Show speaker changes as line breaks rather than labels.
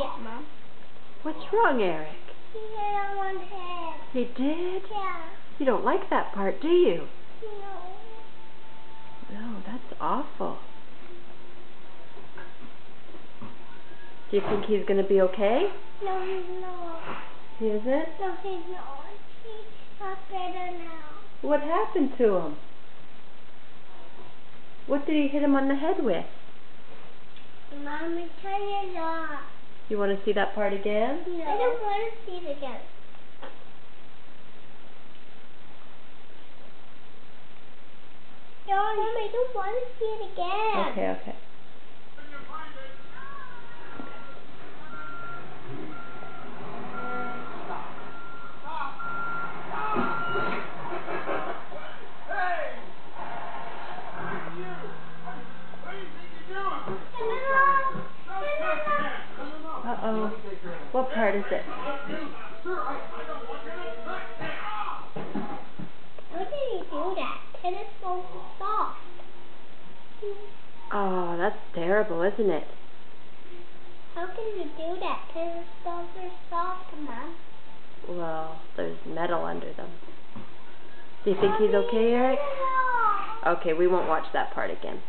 it, Mom.
What's wrong, Eric?
He hit on one head.
He did?
Yeah.
You don't like that part, do you?
No.
No, that's awful. Do you think he's going to be okay?
No, he's not.
He isn't?
No, he's not. He's not better now.
What happened to him? What did he hit him on the head with?
Mommy, turn it off.
You want to see that part again?
No. I don't want to see it again. No, Mom, I don't want to see it again.
Okay, okay. Uh-oh. What part is it?
How did he do that? It is so soft.
Oh, that's terrible, isn't it?
How can you do that? Tennis balls are soft, Mom.
Well, there's metal under them. Do you think he's okay, Eric?
No.
Okay, we won't watch that part again.